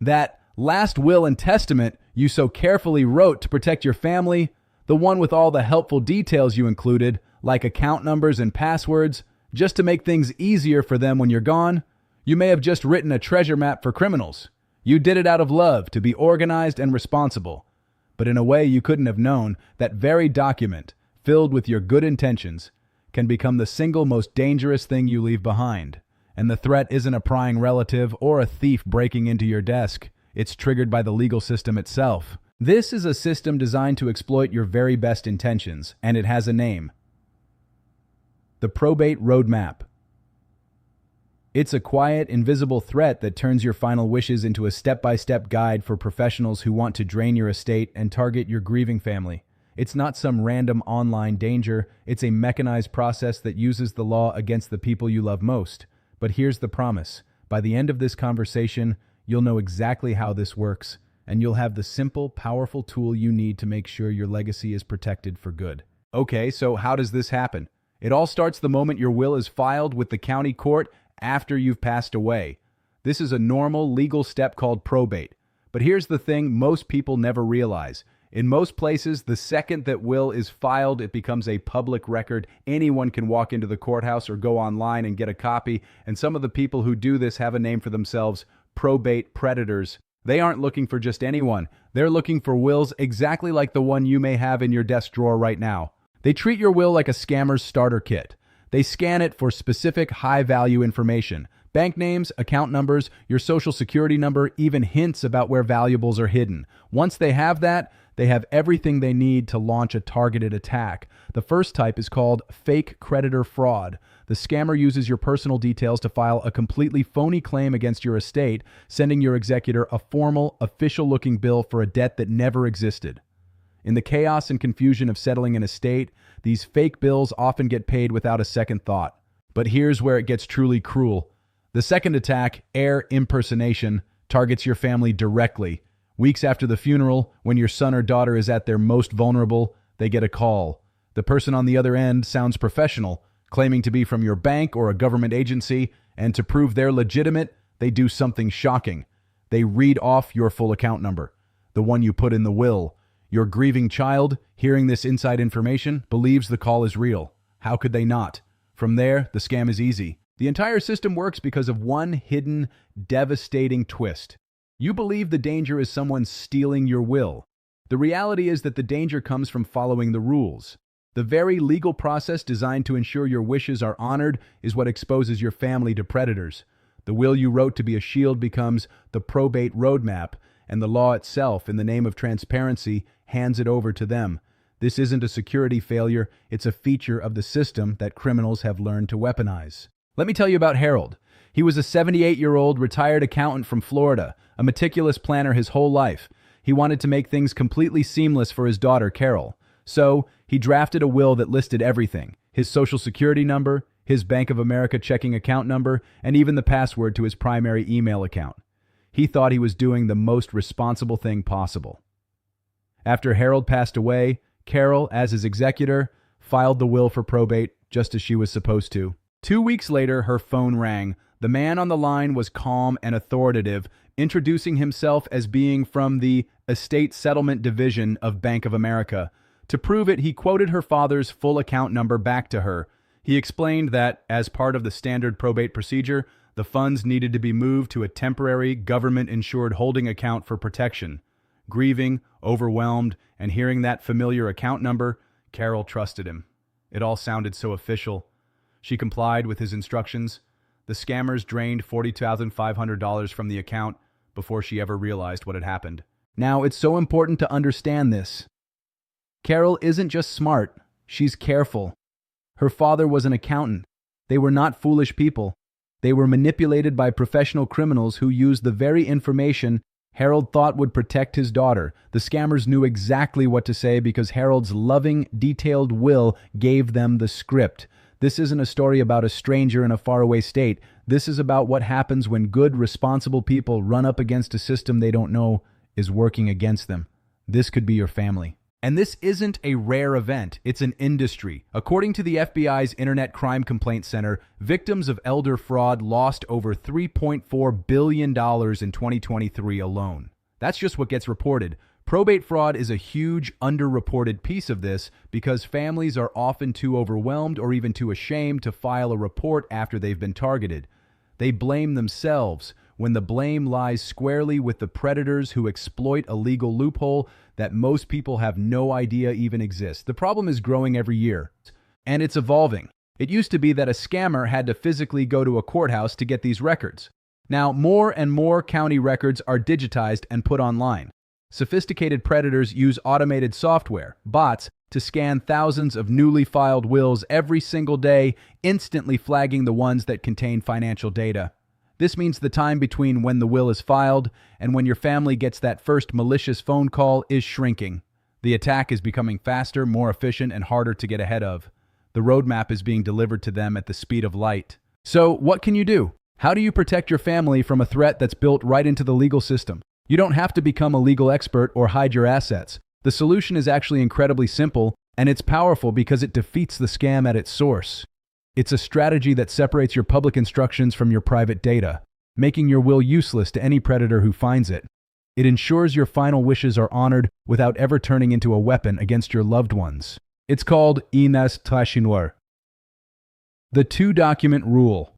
That last will and testament you so carefully wrote to protect your family, the one with all the helpful details you included, like account numbers and passwords, just to make things easier for them when you're gone, you may have just written a treasure map for criminals. You did it out of love to be organized and responsible. But in a way you couldn't have known, that very document, filled with your good intentions, can become the single most dangerous thing you leave behind. And the threat isn't a prying relative or a thief breaking into your desk. It's triggered by the legal system itself. This is a system designed to exploit your very best intentions, and it has a name. The Probate Roadmap. It's a quiet, invisible threat that turns your final wishes into a step-by-step guide for professionals who want to drain your estate and target your grieving family. It's not some random online danger, it's a mechanized process that uses the law against the people you love most. But here's the promise. By the end of this conversation, you'll know exactly how this works, and you'll have the simple, powerful tool you need to make sure your legacy is protected for good. Okay, so how does this happen? It all starts the moment your will is filed with the county court after you've passed away. This is a normal legal step called probate. But here's the thing most people never realize. In most places, the second that will is filed, it becomes a public record. Anyone can walk into the courthouse or go online and get a copy, and some of the people who do this have a name for themselves: probate predators. They aren't looking for just anyone. They're looking for wills exactly like the one you may have in your desk drawer right now. They treat your will like a scammer's starter kit. They scan it for specific high-value information: bank names, account numbers, your social security number, even hints about where valuables are hidden. Once they have that, they have everything they need to launch a targeted attack. The first type is called fake creditor fraud. The scammer uses your personal details to file a completely phony claim against your estate, sending your executor a formal, official-looking bill for a debt that never existed. In the chaos and confusion of settling an estate, these fake bills often get paid without a second thought. But here's where it gets truly cruel. The second attack, heir impersonation, targets your family directly. Weeks after the funeral, when your son or daughter is at their most vulnerable, they get a call. The person on the other end sounds professional, claiming to be from your bank or a government agency, and to prove they're legitimate, they do something shocking. They read off your full account number, the one you put in the will. Your grieving child, hearing this inside information, believes the call is real. How could they not? From there, the scam is easy. The entire system works because of one hidden, devastating twist. You believe the danger is someone stealing your will. The reality is that the danger comes from following the rules. The very legal process designed to ensure your wishes are honored is what exposes your family to predators. The will you wrote to be a shield becomes the probate roadmap, and the law itself, in the name of transparency, hands it over to them. This isn't a security failure, it's a feature of the system that criminals have learned to weaponize. Let me tell you about Harold. He was a 78-year-old retired accountant from Florida, a meticulous planner his whole life. He wanted to make things completely seamless for his daughter, Carol. So, he drafted a will that listed everything: his social security number, his Bank of America checking account number, and even the password to his primary email account. He thought he was doing the most responsible thing possible. After Harold passed away, Carol, as his executor, filed the will for probate just as she was supposed to. 2 weeks later, her phone rang. The man on the line was calm and authoritative, introducing himself as being from the Estate Settlement Division of Bank of America. To prove it, he quoted her father's full account number back to her. He explained that, as part of the standard probate procedure, the funds needed to be moved to a temporary, government-insured holding account for protection. Grieving, overwhelmed, and hearing that familiar account number, Carol trusted him. It all sounded so official. She complied with his instructions. The scammers drained $40,500 from the account before she ever realized what had happened. Now, it's so important to understand this. Carol isn't just smart, she's careful. Her father was an accountant. They were not foolish people. They were manipulated by professional criminals who used the very information Harold thought would protect his daughter. The scammers knew exactly what to say because Harold's loving, detailed will gave them the script. This isn't a story about a stranger in a faraway state. This is about what happens when good, responsible people run up against a system they don't know is working against them. This could be your family. And this isn't a rare event, it's an industry. According to the FBI's Internet Crime Complaint Center, victims of elder fraud lost over $3.4 billion in 2023 alone. That's just what gets reported. Probate fraud is a huge, underreported piece of this because families are often too overwhelmed or even too ashamed to file a report after they've been targeted. They blame themselves, when the blame lies squarely with the predators who exploit a legal loophole that most people have no idea even exists. The problem is growing every year, and it's evolving. It used to be that a scammer had to physically go to a courthouse to get these records. Now, more and more county records are digitized and put online. Sophisticated predators use automated software, bots, to scan thousands of newly filed wills every single day, instantly flagging the ones that contain financial data. This means the time between when the will is filed and when your family gets that first malicious phone call is shrinking. The attack is becoming faster, more efficient, and harder to get ahead of. The roadmap is being delivered to them at the speed of light. So, what can you do? How do you protect your family from a threat that's built right into the legal system? You don't have to become a legal expert or hide your assets. The solution is actually incredibly simple, and it's powerful because it defeats the scam at its source. It's a strategy that separates your public instructions from your private data, making your will useless to any predator who finds it. It ensures your final wishes are honored without ever turning into a weapon against your loved ones. It's called Ines Tashinwar. The two-document rule.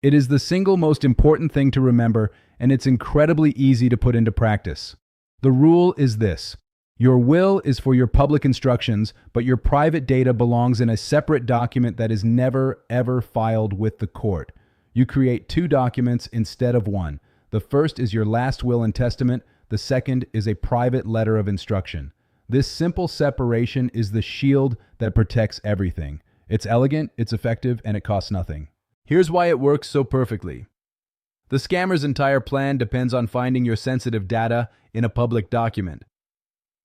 It is the single most important thing to remember, and it's incredibly easy to put into practice. The rule is this. Your will is for your public instructions, but your private data belongs in a separate document that is never, ever filed with the court. You create two documents instead of one. The first is your last will and testament. The second is a private letter of instruction. This simple separation is the shield that protects everything. It's elegant, it's effective, and it costs nothing. Here's why it works so perfectly. The scammer's entire plan depends on finding your sensitive data in a public document.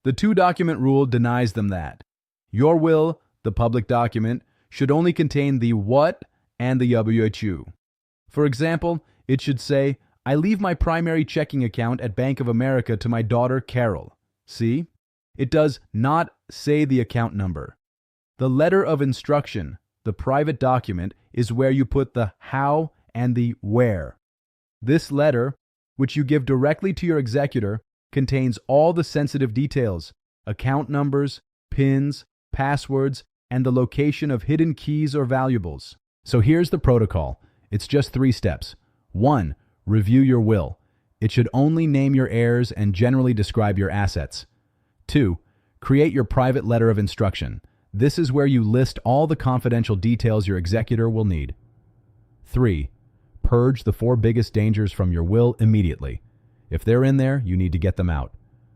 The two-document rule denies them that. Your will, the public document, should only contain the what and the WHU. For example, it should say, I leave my primary checking account at Bank of America to my daughter Carol. See? It does not say the account number. The letter of instruction, the private document, is where you put the how and the where. This letter, which you give directly to your executor, contains all the sensitive details, account numbers, PINs, passwords, and the location of hidden keys or valuables. So here's the protocol. It's just 3 steps. 1. Review your will. It should only name your heirs and generally describe your assets. 2. Create your private letter of instruction. This is where you list all the confidential details your executor will need. 3. Purge the 4 biggest dangers from your will immediately. If they're in there, you need to get them out.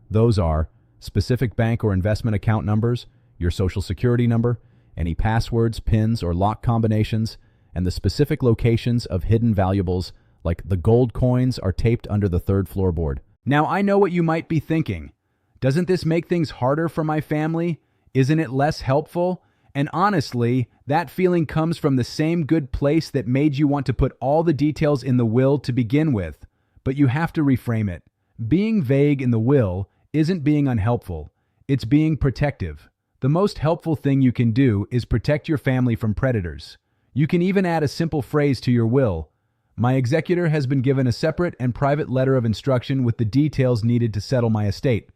Those are specific bank or investment account numbers, your social security number, any passwords, PINs, or lock combinations, and the specific locations of hidden valuables like the gold coins are taped under the 3rd floorboard. Now, I know what you might be thinking. Doesn't this make things harder for my family? Isn't it less helpful? And honestly, that feeling comes from the same good place that made you want to put all the details in the will to begin with. But you have to reframe it. Being vague in the will isn't being unhelpful. It's being protective. The most helpful thing you can do is protect your family from predators. You can even add a simple phrase to your will. My executor has been given a separate and private letter of instruction with the details needed to settle my estate.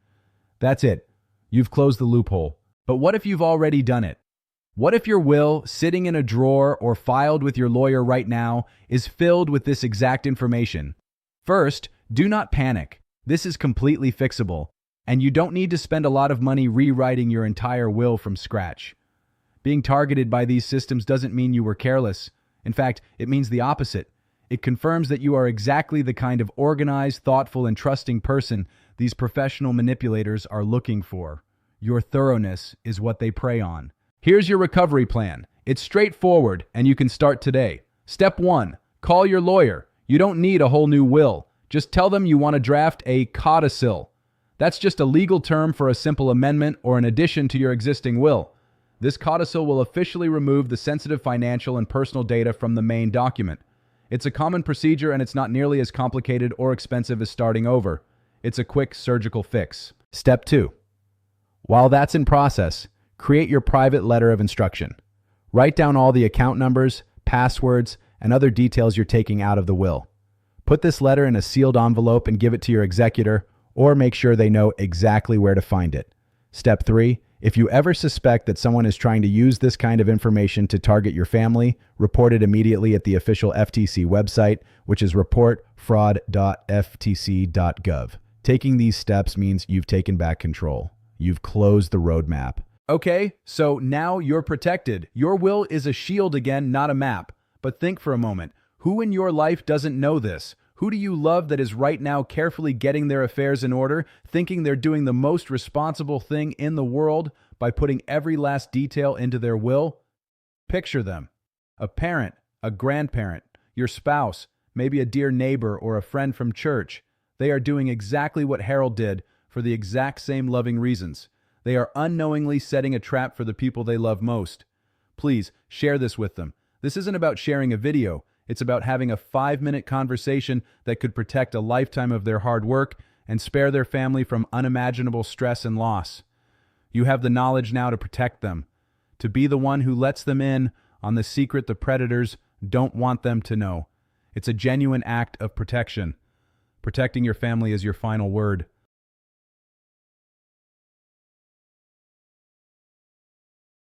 That's it. You've closed the loophole. But what if you've already done it? What if your will, sitting in a drawer or filed with your lawyer right now, is filled with this exact information? First, do not panic. This is completely fixable, and you don't need to spend a lot of money rewriting your entire will from scratch. Being targeted by these systems doesn't mean you were careless. In fact, it means the opposite. It confirms that you are exactly the kind of organized, thoughtful, and trusting person these professional manipulators are looking for. Your thoroughness is what they prey on. Here's your recovery plan. It's straightforward, and you can start today. Step 1. Call your lawyer. You don't need a whole new will. Just tell them you want to draft a codicil. That's just a legal term for a simple amendment or an addition to your existing will. This codicil will officially remove the sensitive financial and personal data from the main document. It's a common procedure, and it's not nearly as complicated or expensive as starting over. It's a quick surgical fix. Step 2. While that's in process, create your private letter of instruction. Write down all the account numbers, passwords, and other details you're taking out of the will. Put this letter in a sealed envelope and give it to your executor, or make sure they know exactly where to find it. Step 3. If you ever suspect that someone is trying to use this kind of information to target your family, report it immediately at the official FTC website, which is reportfraud.ftc.gov. Taking these steps means you've taken back control. You've closed the roadmap. Okay, so now you're protected. Your will is a shield again, not a map. But think for a moment. Who in your life doesn't know this? Who do you love that is right now carefully getting their affairs in order, thinking they're doing the most responsible thing in the world by putting every last detail into their will? Picture them. A parent, a grandparent, your spouse, maybe a dear neighbor or a friend from church. They are doing exactly what Harold did for the exact same loving reasons. They are unknowingly setting a trap for the people they love most. Please share this with them. This isn't about sharing a video. It's about having a 5-minute conversation that could protect a lifetime of their hard work and spare their family from unimaginable stress and loss. You have the knowledge now to protect them, to be the one who lets them in on the secret the predators don't want them to know. It's a genuine act of protection. Protecting your family is your final word.